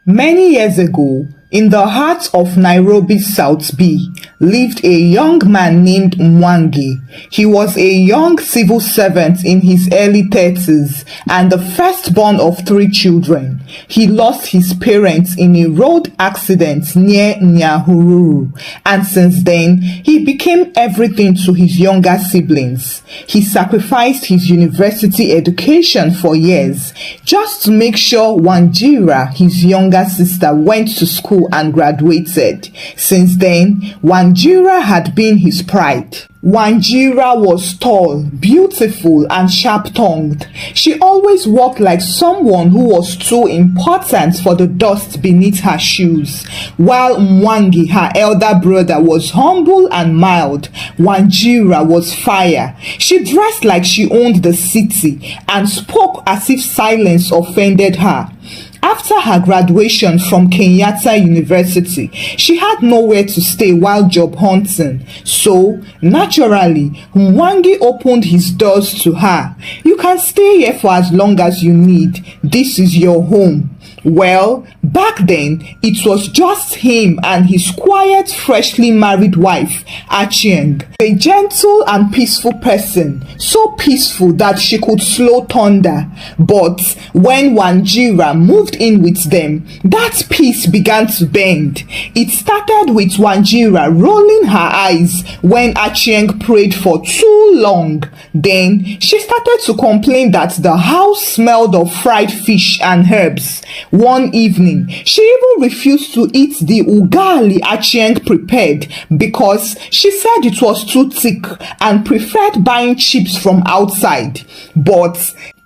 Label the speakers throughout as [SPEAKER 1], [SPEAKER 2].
[SPEAKER 1] Many years ago, in the heart of Nairobi's South B, lived a young man named Mwangi. He was a young civil servant in his early 30s and the firstborn of 3 children. He lost his parents in a road accident near Nyahururu, and since then, he became everything to his younger siblings. He sacrificed his university education for years just to make sure Wanjira, his younger sister, went to school and graduated. Since then, Wanjira had been his pride. Wanjira was tall, beautiful, and sharp-tongued. She always walked like someone who was too important for the dust beneath her shoes. While Mwangi, her elder brother, was humble and mild, Wanjira was fire. She dressed like she owned the city and spoke as if silence offended her. After her graduation from Kenyatta University, she had nowhere to stay while job hunting. So, naturally, Mwangi opened his doors to her. "You can stay here for as long as you need. This is your home." Well, back then, it was just him and his quiet, freshly married wife, Achieng, a gentle and peaceful person, so peaceful that she could slow thunder. But when Wanjira moved in with them, that peace began to bend. It started with Wanjira rolling her eyes when Achieng prayed for too long. Then, she started to complain that the house smelled of fried fish and herbs. One evening, she even refused to eat the ugali Achieng prepared because she said it was too thick and preferred buying chips from outside. But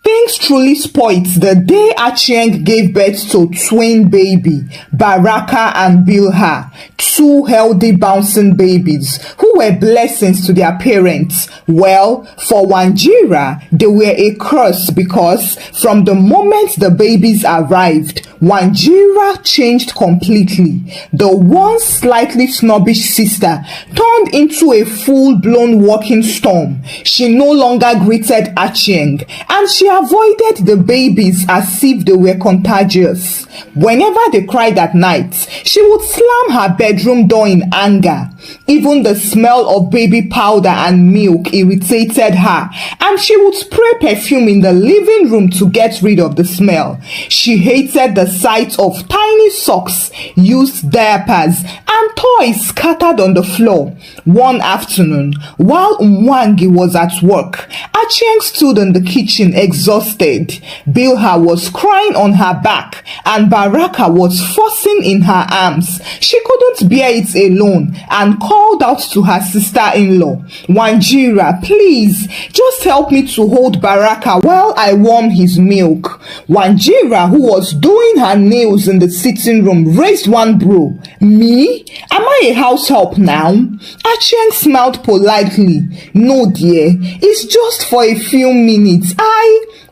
[SPEAKER 1] things truly spoiled the day Achieng gave birth to twin baby, Baraka and Bilha, 2 healthy bouncing babies who were blessings to their parents. Well, for Wanjira, they were a curse because from the moment the babies arrived, Wanjira changed completely. The once slightly snobbish sister turned into a full-blown walking storm. She no longer greeted Achieng, and she avoided the babies as if they were contagious. Whenever they cried at night, she would slam her bedroom door in anger. Even the smell of baby powder and milk irritated her, and she would spray perfume in the living room to get rid of the smell. She hated the sight of tiny socks, used diapers, and toys scattered on the floor. One afternoon, while Mwangi was at work, Achieng stood in the kitchen exhausted. Bilha was crying on her back, and Baraka was fussing in her arms. She couldn't bear it alone and called out to her sister-in-law, "Wanjira, please, just help me to hold Baraka while I warm his milk." Wanjira, who was doing her nails in the sitting room, raised one brow. "Me? Am I a house help now?" Achieng smiled politely. "No, dear, it's just for a few minutes.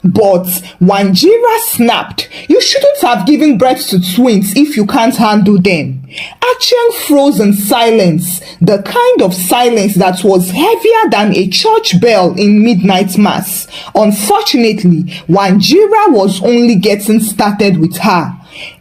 [SPEAKER 1] But Wanjira snapped, "You shouldn't have given birth to twins if you can't handle them." Achieng froze in silence, the kind of silence that was heavier than a church bell in midnight mass. Unfortunately, Wanjira was only getting started with her.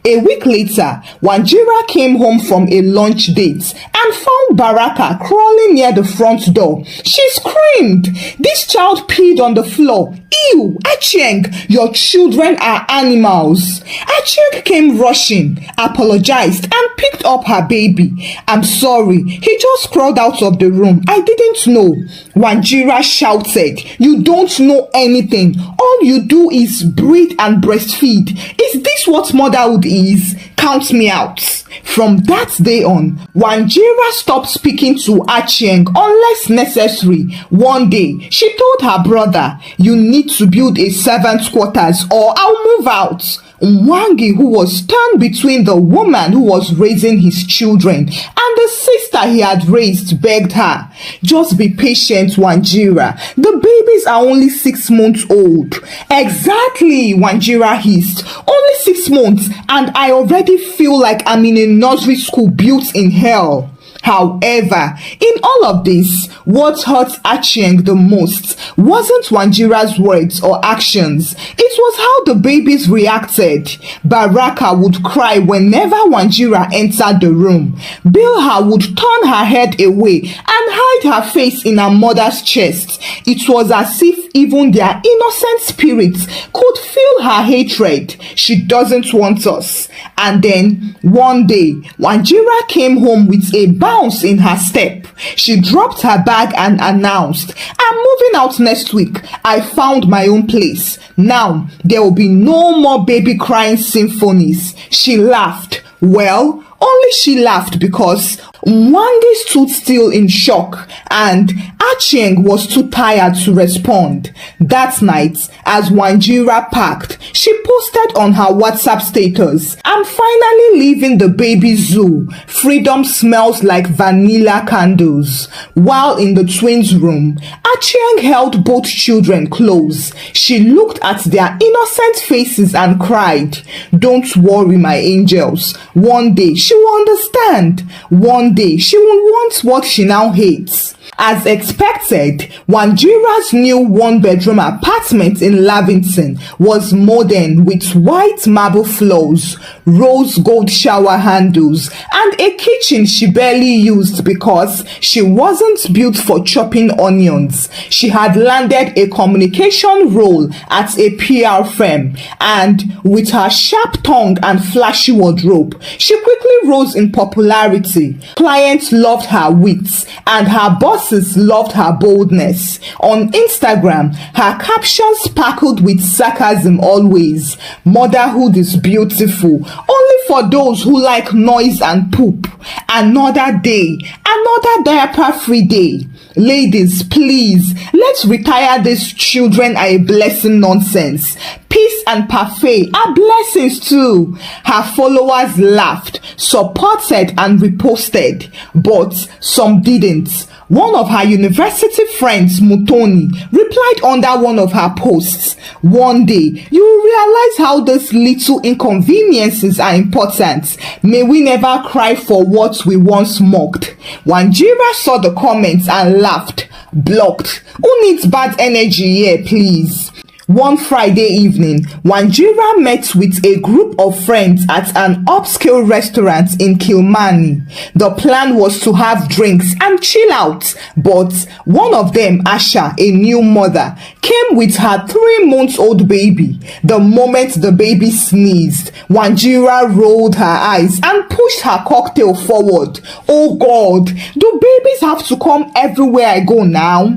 [SPEAKER 1] A week later, Wanjira came home from a lunch date and found Baraka crawling near the front door. She screamed, "This child peed on the floor. Ew, Achieng, your children are animals." Achieng came rushing, apologized, and picked up her baby. "I'm sorry, he just crawled out of the room. I didn't know." Wanjira shouted, "You don't know anything. All you do is breathe and breastfeed. Is this what motherhood is? Count me out." From that day on, Wanjira stopped speaking to Achieng unless necessary. One day, she told her brother, "You need to build a servant's quarters or I'll move out." Mwangi, who was torn between the woman who was raising his children and the sister he had raised, begged her, "Just be patient, Wanjira. The babies are only 6 months old." "Exactly," Wanjira hissed. "Only 6 months, and I already feel like I'm in a nursery school built in hell." However, in all of this, what hurt Achieng the most wasn't Wanjira's words or actions. It was how the babies reacted. Baraka would cry whenever Wanjira entered the room. Bilha would turn her head away and hide her face in her mother's chest. It was as if even their innocent spirits could feel her hatred. She doesn't want us. And then, one day, Wanjira came home with a bounce in her step. She dropped her bag and announced, "I'm moving out next week. I found my own place. Now, there will be no more baby crying symphonies." She laughed. Well, only she laughed because Mwangi stood still in shock and Achieng was too tired to respond. That night, as Wanjira packed, she posted on her WhatsApp status, "I'm finally leaving the baby zoo. Freedom smells like vanilla candles." While in the twins' room, Achieng held both children close. She looked at their innocent faces and cried, "Don't worry, my angels. One day she will understand. One day she will want what she now hates." As expected, Wanjira's new one-bedroom apartment in Lavington was modern with white marble floors, rose gold shower handles, and a kitchen she barely used because she wasn't built for chopping onions. She had landed a communication role at a PR firm, and with her sharp tongue and flashy wardrobe, she quickly rose in popularity. Clients loved her wits, and her bosses loved her boldness. On Instagram, her captions sparkled with sarcasm always. "Motherhood is beautiful, only for those who like noise and poop. Another day, another diaper-free day. Ladies, please, let's retire this children are a blessing nonsense. Peace and parfait are blessings too." Her followers laughed, supported and reposted, but some didn't. One of her university friends, Mutoni, replied under one of her posts, "One day, you will realize how these little inconveniences are important. May we never cry for what we once mocked." Wanjira saw the comments and laughed. Blocked. Who needs bad energy here, please? One Friday evening, Wanjira met with a group of friends at an upscale restaurant in Kilmarnie. The plan was to have drinks and chill out, but one of them, Asha, a new mother, came with her 3-month-old baby. The moment the baby sneezed, Wanjira rolled her eyes and pushed her cocktail forward. "Oh God, do babies have to come everywhere I go now?"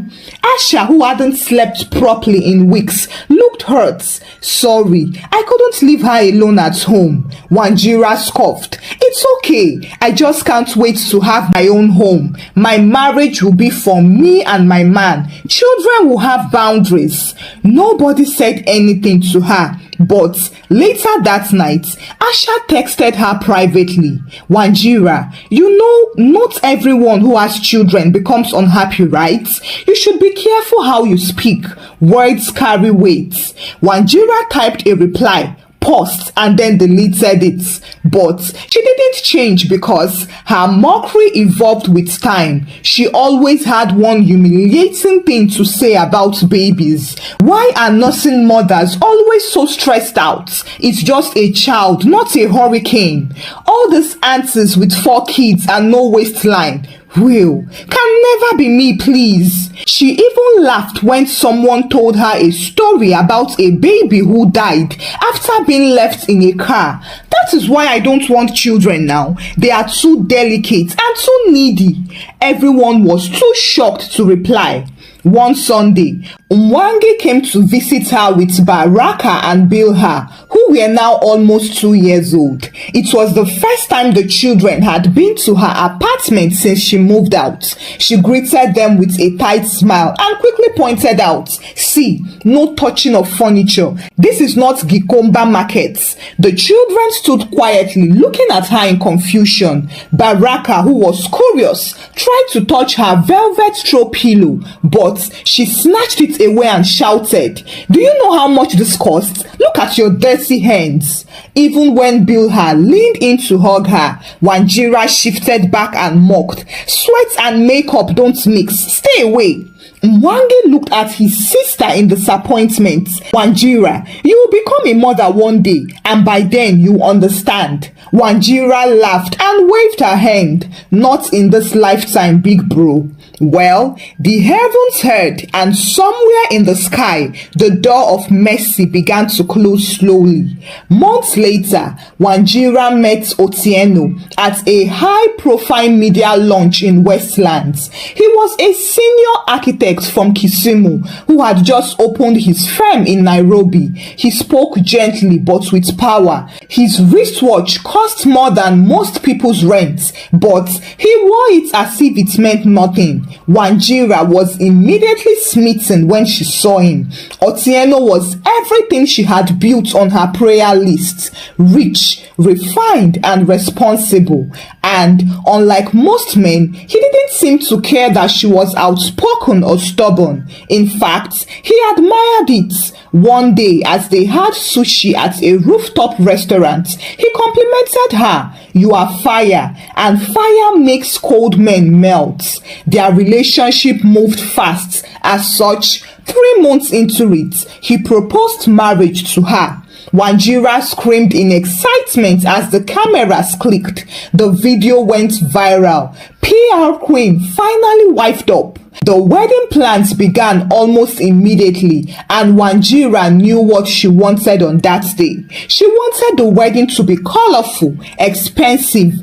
[SPEAKER 1] Asha, who hadn't slept properly in weeks, looked hurt. "Sorry, I couldn't leave her alone at home." Wanjira scoffed. "It's okay. I just can't wait to have my own home. My marriage will be for me and my man. Children will have boundaries." Nobody said anything to her. But later that night, Asha texted her privately, "Wanjira, you know not everyone who has children becomes unhappy, right? You should be careful how you speak. Words carry weight." Wanjira typed a reply, paused and then deleted it. But she didn't change because her mockery evolved with time. She always had one humiliating thing to say about babies. Why are nursing mothers always so stressed out? It's just a child, not a hurricane. All these aunties with 4 kids and no waistline. Will, can never be me, please. She even laughed when someone told her a story about a baby who died after being left in a car. That is why I don't want children now. They are too delicate and too needy. Everyone was too shocked to reply. One Sunday, Mwangi came to visit her with Baraka and Bilha, who were now almost 2 years old. It was the first time the children had been to her apartment since she moved out. She greeted them with a tight smile and quickly pointed out, "See, no touching of furniture. This is not Gikomba market." The children stood quietly looking at her in confusion. Baraka, who was curious, tried to touch her velvet throw pillow, but she snatched it away and shouted, "Do you know how much this costs? Look at your dirty hands." Even when Bilha leaned in to hug her. Wanjira shifted back and mocked, "Sweat and makeup don't mix. Stay away." Mwangi looked at his sister in disappointment. "Wanjira, you will become a mother one day, and by then you understand." Wanjira laughed and waved her hand. "Not in this lifetime, big bro." Well, the heavens heard, and somewhere in the sky, the door of mercy began to close slowly. Months later, Wanjira met Otieno at a high-profile media launch in Westlands. He was a senior architect from Kisumu who had just opened his firm in Nairobi. He spoke gently but with power. His wristwatch cost more than most people's rent, but he wore it as if it meant nothing. Wanjira was immediately smitten when she saw him. Otieno was everything she had built on her prayer list: rich, refined, and responsible. And unlike most men, he didn't seem to care that she was outspoken or stubborn. In fact, he admired it. One day, as they had sushi at a rooftop restaurant, he complimented her. "You are fire, and fire makes cold men melt." Their relationship moved fast. As such, 3 months into it, he proposed marriage to her. Wanjira screamed in excitement as the cameras clicked. The video went viral. PR queen finally wifed up. The wedding plans began almost immediately, and Wanjira knew what she wanted on that day. She wanted the wedding to be colorful, expensive,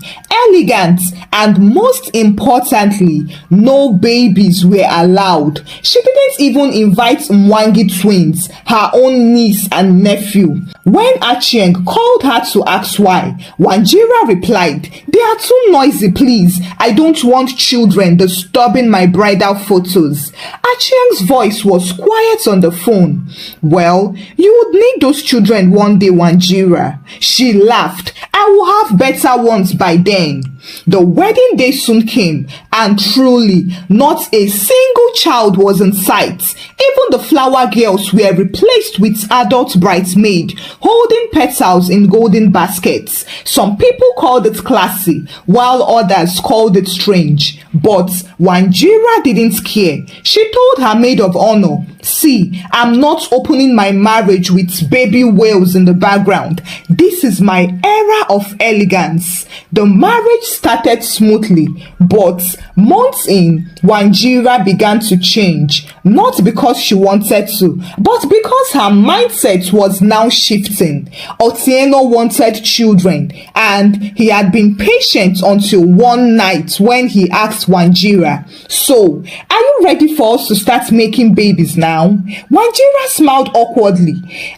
[SPEAKER 1] elegant, and most importantly, no babies were allowed. She didn't even invite Mwangi twins, her own niece and nephew. When Achieng called her to ask why, Wanjira replied, "They are too noisy, please. I don't want children disturbing my bridal photos." Achieng's voice was quiet on the phone. "Well, you would need those children one day, Wanjira." She laughed. "I will have better ones by then." The wedding day soon came, and truly, not a single child was in sight. Even the flower girls were replaced with adult bridesmaids holding petals in golden baskets. Some people called it classy, while others called it strange. But Wanjira didn't care. She told her maid of honor, "See, I'm not opening my marriage with baby whales in the background. This is my era of elegance." The marriage started smoothly, but months in, Wanjira began to change. Not because she wanted to, but because her mindset was now shifting. Otieno wanted children, and he had been patient until one night when he asked Wanjira, "So, are you ready for us to start making babies now?" Wanjira smiled awkwardly.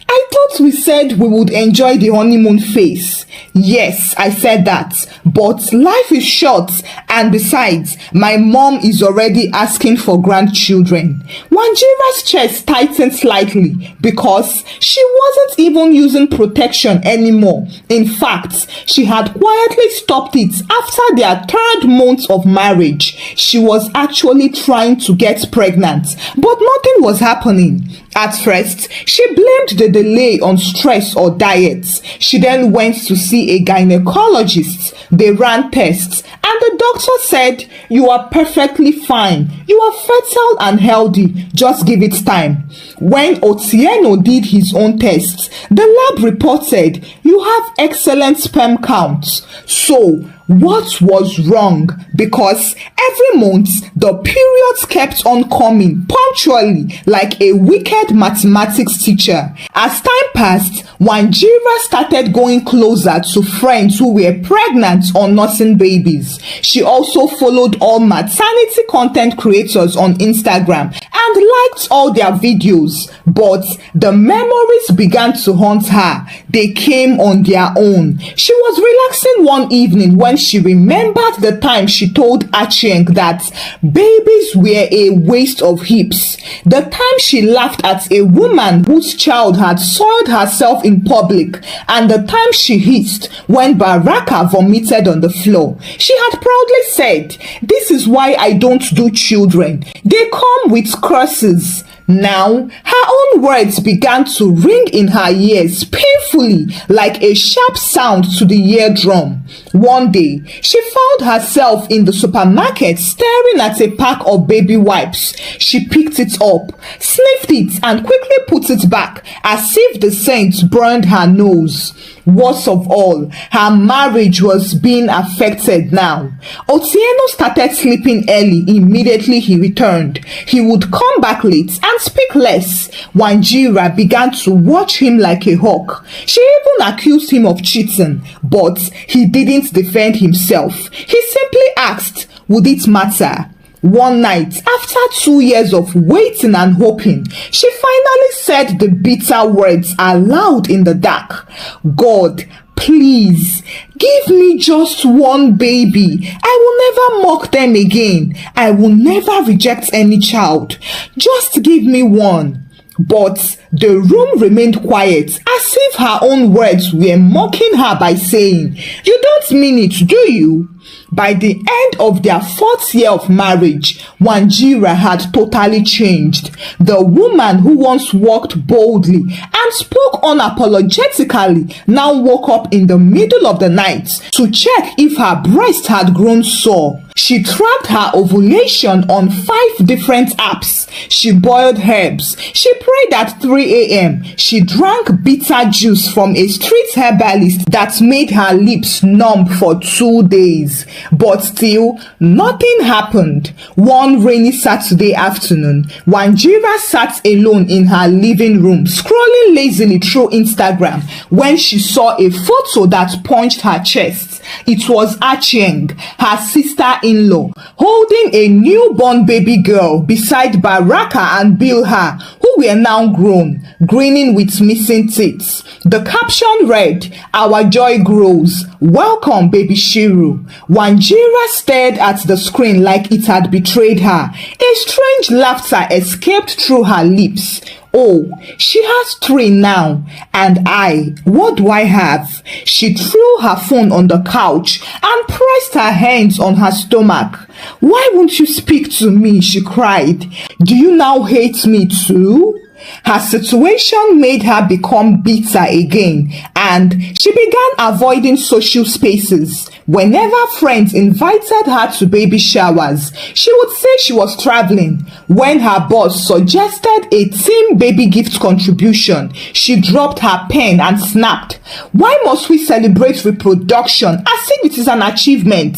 [SPEAKER 1] "I thought we said we would enjoy the honeymoon phase." "Yes, I said that, but life is short, and besides, my mom is already asking for grandchildren." Wanjira's chest tightened slightly because she wasn't even using protection anymore. In fact, she had quietly stopped it after their 3rd month of marriage. She was actually trying to get pregnant, but nothing was happening. At first, she blamed the delay on stress or diet. She then went to see a gynecologist. They ran tests, and the doctor said, "You are perfectly fine. You are fertile and healthy. Just give it time." When Otieno did his own tests, the lab reported, "You have excellent sperm counts." So, what was wrong? Because every month, the periods kept on coming punctually like a wicked mathematics teacher. As time passed, Wanjira started going closer to friends who were pregnant or nursing babies. She also followed all maternity content creators on Instagram and liked all their videos. But the memories began to haunt her. They came on their own. She was relaxing one evening when she remembered the time she told Achieng that babies were a waste of hips. The time she laughed at a woman whose child had soiled herself in public, and the time she hissed when Baraka vomited on the floor. She had proudly said, "This is why I don't do children. They come with curses." Now, her own words began to ring in her ears painfully like a sharp sound to the eardrum. One day, she found herself in the supermarket staring at a pack of baby wipes. She picked it up, sniffed it, and quickly put it back as if the scent burned her nose. Worst of all, her marriage was being affected now. Otieno started sleeping early immediately he returned. He would come back late and speak less. Wanjira began to watch him like a hawk. She even accused him of cheating, but he didn't defend himself. He simply asked, would it matter? One night, after 2 years of waiting and hoping, she finally said the bitter words aloud in the dark. God, please, give me just one baby. I will never mock them again. I will never reject any child. Just give me one. But the room remained quiet, as if her own words were mocking her by saying, you don't mean it, do you? By the end of their 4th year of marriage, Wanjira had totally changed. The woman who once walked boldly and spoke unapologetically now woke up in the middle of the night to check if her breast had grown sore. She tracked her ovulation on 5 different apps. She boiled herbs. She prayed at 3 a.m. She drank bitter juice from a street herbalist that made her lips numb for 2 days. But still, nothing happened. One rainy Saturday afternoon, Wanjira sat alone in her living room, scrolling lazily through Instagram when she saw a photo that punched her chest. It was Achieng, her sister-in-law, holding a newborn baby girl beside Baraka and Bilha, who were now grown, grinning with missing teeth. The caption read, "Our joy grows. Welcome, baby Shiru." Wanjira stared at the screen like it had betrayed her. A strange laughter escaped through her lips. Oh, she has 3 now. And I, what do I have? She threw her phone on the couch and pressed her hands on her stomach. Why won't you speak to me? She cried. Do you now hate me too? Her situation made her become bitter again, and she began avoiding social spaces. Whenever friends invited her to baby showers, she would say she was traveling. When her boss suggested a team baby gift contribution, she dropped her pen and snapped. Why must we celebrate reproduction as if it is an achievement?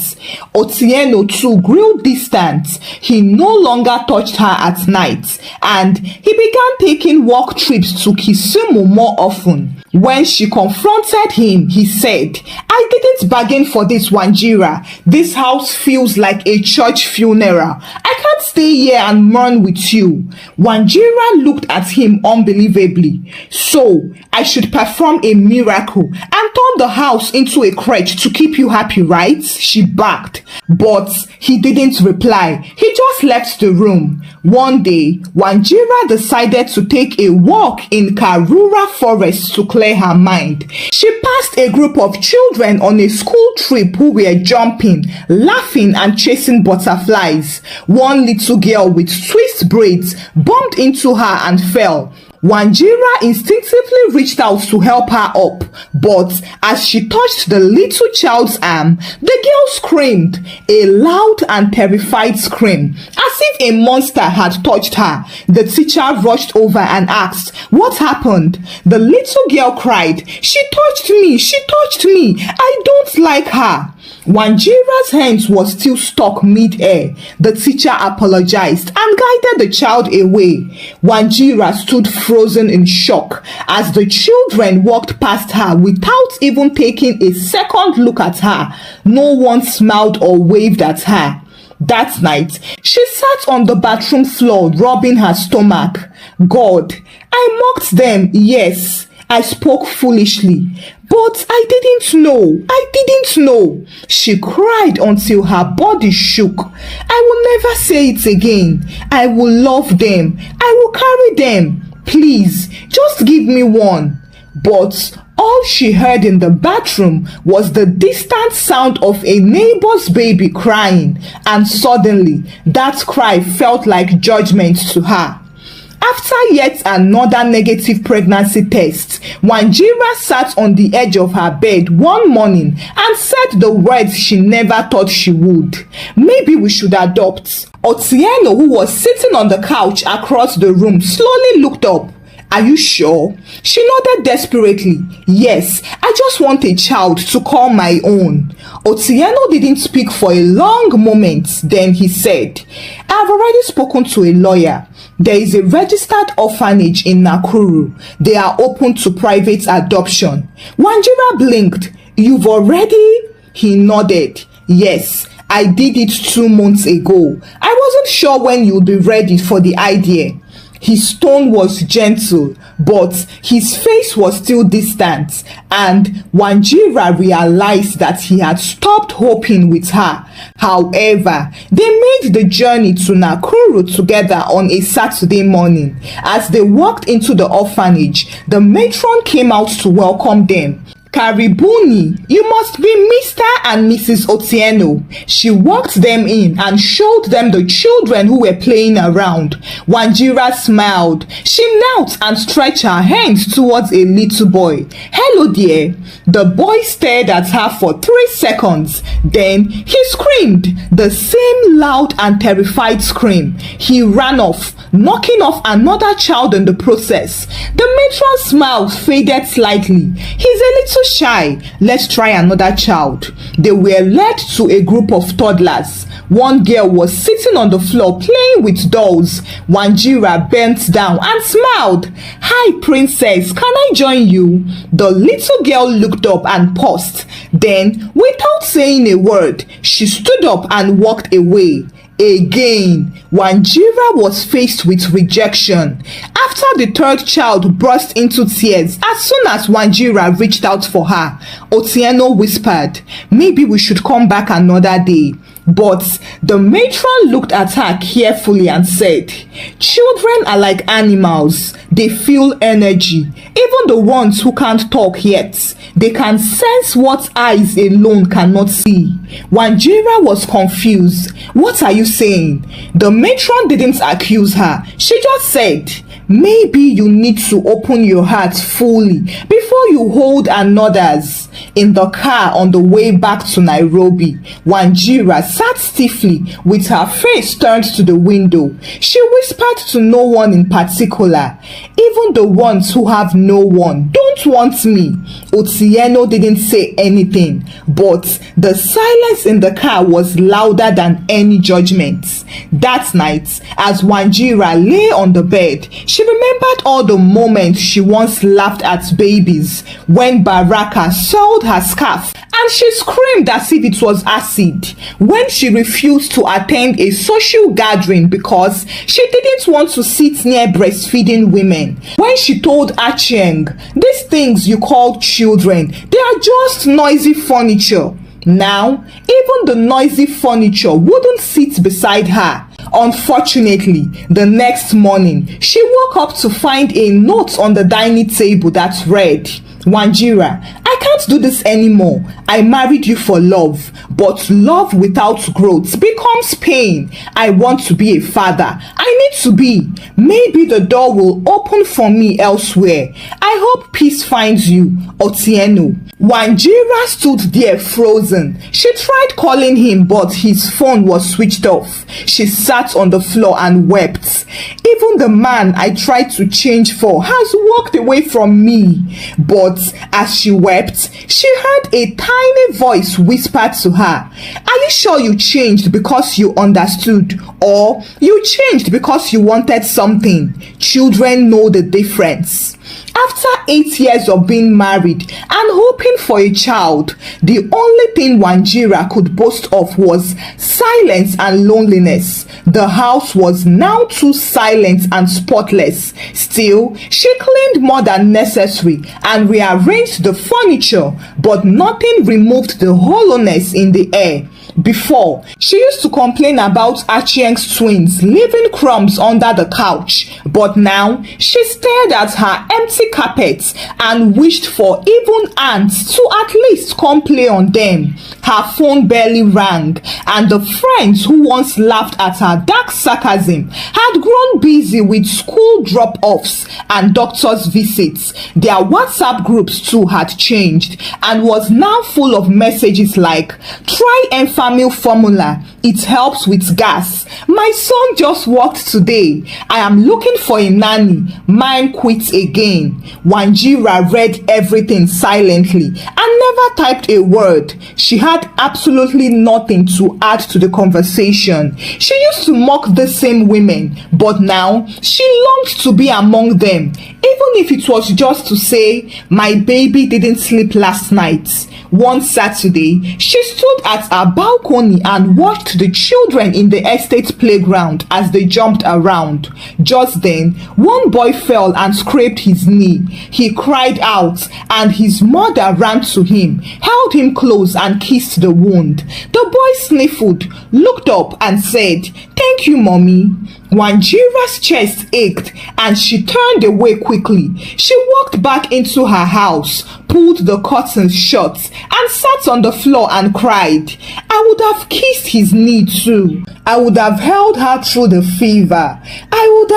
[SPEAKER 1] Otieno too grew distant. He no longer touched her at night, and he began taking work trips to Kisumu more often. When she confronted him, he said, I didn't bargain for this, Wanjira. This house feels like a church funeral. I can't stay here and mourn with you. Wanjira looked at him unbelievably. So, I should perform a miracle and turn the house into a crèche to keep you happy, right? She barked. But he didn't reply. He just left the room. One day, Wanjira decided to take a walk in Karura Forest to clear her mind. She passed a group of children on a school trip who were jumping, laughing, and chasing butterflies. One little girl with twist braids bumped into her and fell. Wanjira instinctively reached out to help her up, but as she touched the little child's arm, the girl screamed, a loud and terrified scream, as if a monster had touched her. The teacher rushed over and asked, what happened? The little girl cried, she touched me, I don't like her. Wanjira's hands was still stuck mid-air. The teacher apologized and guided the child away. Wanjira stood frozen in shock as the children walked past her without even taking a second look at her. No one smiled or waved at her. That night, she sat on the bathroom floor rubbing her stomach. God, I mocked them, yes. I spoke foolishly, but I didn't know. She cried until her body shook. I will never say it again. I will love them. I will carry them. Please, just give me one. But all she heard in the bathroom was the distant sound of a neighbor's baby crying, and suddenly that cry felt like judgment to her. After yet another negative pregnancy test, Wanjira sat on the edge of her bed one morning and said the words she never thought she would. Maybe we should adopt. Otieno, who was sitting on the couch across the room, slowly looked up. Are you sure? She nodded desperately. Yes, I just want a child to call my own. Otieno didn't speak for a long moment. Then he said, I've already spoken to a lawyer. There is a registered orphanage in Nakuru. They are open to private adoption. Wanjira blinked. You've already? He nodded. Yes, I did it 2 months ago. I wasn't sure when you'd be ready for the idea. His tone was gentle, but his face was still distant, and Wanjira realized that he had stopped hoping with her. However, they made the journey to Nakuru together on a Saturday morning. As they walked into the orphanage, the matron came out to welcome them. Karibuni, you must be Mr. and Mrs. Otieno. She walked them in and showed them the children who were playing around. Wanjira smiled. She knelt and stretched her hands towards a little boy. Hello, dear. The boy stared at her for 3 seconds. Then he screamed, the same loud and terrified scream. He ran off, knocking off another child in the process. The matron's smile faded slightly. He's a little shy. Let's try another child. They were led to a group of toddlers. One girl was sitting on the floor playing with dolls. Wanjira bent down and smiled. Hi, princess. Can I join you? The little girl looked up and paused. Then, without saying a word, she stood up and walked away. Again, Wanjira was faced with rejection. After the third child burst into tears as soon as Wanjira reached out for her, Otieno whispered, maybe we should come back another day. But the matron looked at her carefully and said, children are like animals. They feel energy. Even the ones who can't talk yet, they can sense what eyes alone cannot see. Wanjira was confused. What are you saying? The matron didn't accuse her. She just said, maybe you need to open your heart fully before you hold another's. In the car on the way back to Nairobi, Wanjira sat stiffly with her face turned to the window. She whispered to no one in particular. Even the ones who have no one don't want me. Otieno didn't say anything, but the silence in the car was louder than any judgment. That night, as Wanjira lay on the bed, she remembered all the moments she once laughed at babies when Baraka soiled her scarf and she screamed as if it was acid, when she refused to attend a social gathering because she didn't want to sit near breastfeeding women, when she told Achieng, these things you call children, they are just noisy furniture. Now, even the noisy furniture wouldn't sit beside her. Unfortunately, the next morning, she woke up to find a note on the dining table that read, Wanjira, I can't do this anymore. I married you for love, but love without growth becomes pain. I want to be a father. I need to be. Maybe the door will open for me elsewhere. I hope peace finds you, Otieno. Wanjira stood there frozen. She tried calling him, but his phone was switched off. She sat on the floor and wept. Even the man I tried to change for has walked away from me. But as she wept, she heard a tiny voice whisper to her, are you sure you changed because you understood, or you changed because you wanted something? Children know the difference. After 8 years of being married and hoping for a child, the only thing Wanjira could boast of was silence and loneliness. The house was now too silent and spotless. Still, she cleaned more than necessary and rearranged the furniture, but nothing removed the hollowness in the air. Before, she used to complain about Achieng's twins leaving crumbs under the couch, but now she stared at her empty carpets and wished for even ants to at least come play on them. Her phone barely rang, and the friends who once laughed at her dark sarcasm had grown busy with school drop-offs and doctor's visits. Their WhatsApp groups too had changed and was now full of messages like, "Try Enfamil formula, it helps with gas. My son just worked today. I am looking for a nanny. Mine quit again." Wanjira read everything silently and never typed a word. She had absolutely nothing to add to the conversation. She used to mock the same women, but now she longed to be among them, even if it was just to say, "My baby didn't sleep last night." One Saturday, she stood at her balcony and watched the children in the estate playground as they jumped around. Just then, one boy fell and scraped his knee. He cried out, and his mother ran to him, held him close and kissed the wound. The boy sniffled, looked up and said, "Thank you, mommy." Wanjira's chest ached and she turned away quickly. She walked back into her house, pulled the curtains shut, and sat on the floor and cried. I would have kissed his knee too. I would have held her through the fever. I would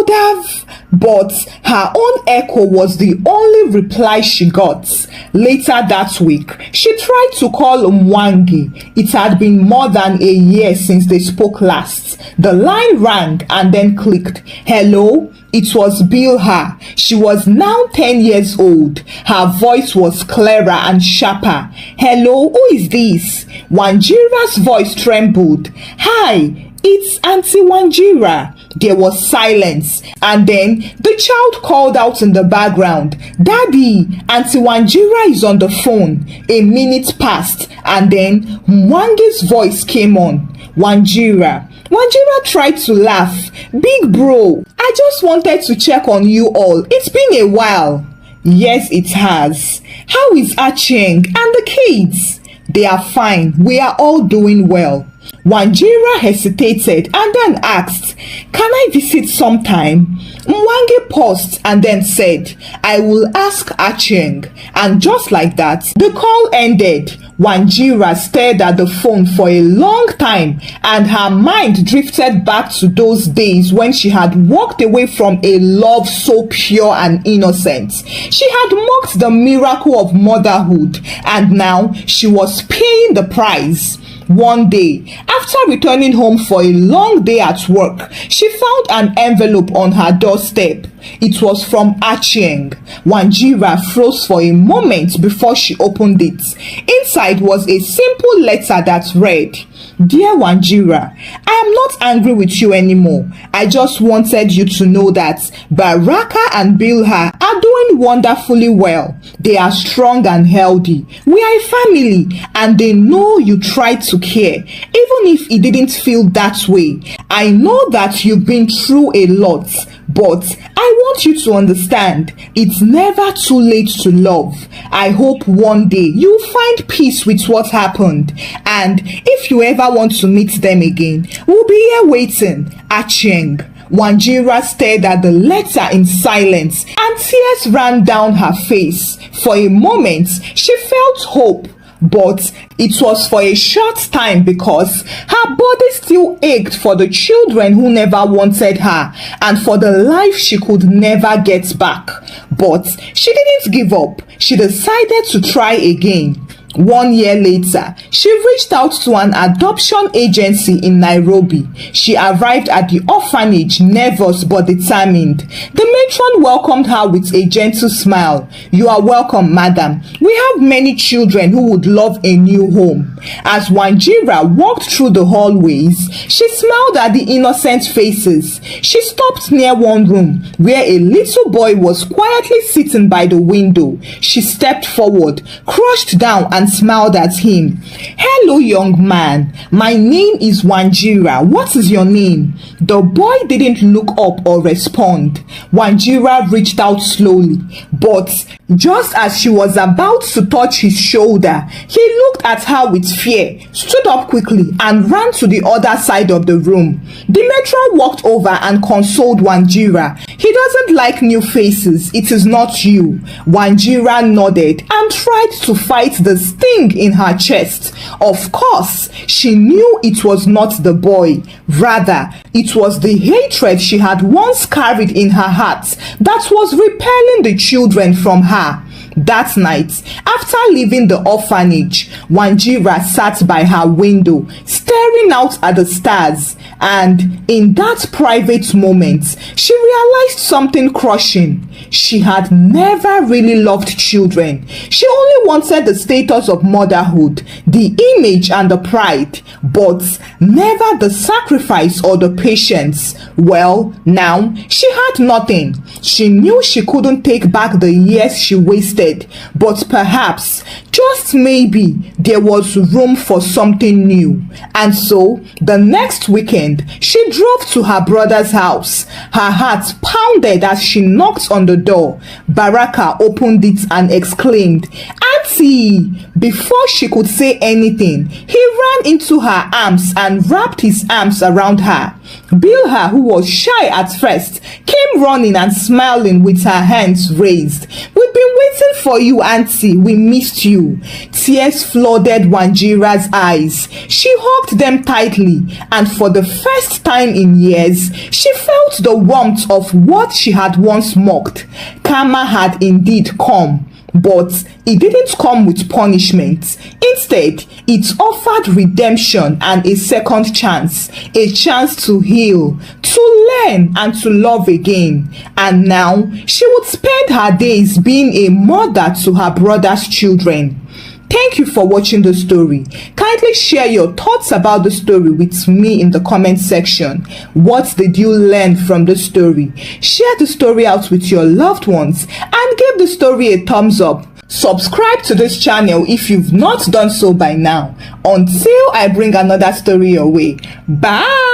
[SPEAKER 1] have. But her own echo was the only reply she got. Later that week, she tried to call Mwangi. It had been more than a year since they spoke last. The line rang and then clicked. Hello? It was Bilha. She was now 10 years old. Her voice was clearer and sharper. Hello, who is this? Wanjira's voice trembled. Hi, it's Auntie Wanjira. There was silence, and then the child called out in the background, Daddy, Auntie Wanjira is on the phone. A minute passed, and then Mwangi's voice came on. Wanjira. Wanjira tried to laugh. Big bro, I just wanted to check on you all. It's been a while. Yes, it has. How is Acheng and the kids? They are fine. We are all doing well. Wanjira hesitated and then asked, Can I visit sometime? Mwangi paused and then said, I will ask Acheng. And just like that, the call ended. Wanjira stared at the phone for a long time, and her mind drifted back to those days when she had walked away from a love so pure and innocent. She had mocked the miracle of motherhood, and now she was paying the price. One day, after returning home for a long day at work, she found an envelope on her doorstep. It was from Acheng. Wanjira froze for a moment before she opened it. Inside was a simple letter that read, Dear Wanjira, I am not angry with you anymore. I just wanted you to know that Baraka and Bilha are doing wonderfully well. They are strong and healthy. We are a family, and they know you tried to care, even if it didn't feel that way. I know that you've been through a lot, but I want you to understand, it's never too late to love. I hope one day you'll find peace with what happened. And if you ever want to meet them again, we'll be here waiting. Acheng. Wanjira stared at the letter in silence, and tears ran down her face. For a moment, she felt hope. But it was for a short time because her body still ached for the children who never wanted her and for the life she could never get back. But she didn't give up. She decided to try again. 1 year later, she reached out to an adoption agency in Nairobi. She arrived at the orphanage nervous but determined. The matron welcomed her with a gentle smile. You are welcome, madam. We have many children who would love a new home. As Wanjira walked through the hallways, she smiled at the innocent faces. She stopped near one room where a little boy was quietly sitting by the window. She stepped forward, crouched down and and smiled at him. "Hello, young man. My name is Wanjira. What is your name?" The boy didn't look up or respond. Wanjira reached out slowly, but just as she was about to touch his shoulder, he looked at her with fear, stood up quickly, and ran to the other side of the room. The matron walked over and consoled Wanjira. "He doesn't like new faces. It is not you." Wanjira nodded and tried to fight the sting in her chest. Of course, she knew it was not the boy. Rather, it was the hatred she had once carried in her heart that was repelling the children from her. That night, after leaving the orphanage, Wanjira sat by her window, staring out at the stars, and in that private moment, she realized something crushing. She had never really loved children. She only wanted the status of motherhood, the image and the pride, but never the sacrifice or the patience. Well, now she had nothing. She knew she couldn't take back the years she wasted, but perhaps, just maybe, there was room for something new. And so, the next weekend, she drove to her brother's house. Her heart pounded as she knocked on the door. Baraka opened it and exclaimed, "Auntie!" Before she could say anything, he ran into her arms and wrapped his arms around her. Bilha, who was shy at first, came running and smiling with her hands raised. "We've been waiting for you, Auntie. We missed you." Tears flooded Wanjira's eyes. She hugged them tightly, and for the first time in years, she felt the warmth of what she had once mocked. Karma had indeed come. But it didn't come with punishment. Instead, it offered redemption and a second chance, a chance to heal, to learn, and to love again. And now, she would spend her days being a mother to her brother's children. Thank you for watching the story. Kindly share your thoughts about the story with me in the comment section. What did you learn from the story? Share the story out with your loved ones and give the story a thumbs up. Subscribe to this channel if you've not done so by now. Until I bring another story your way. Bye!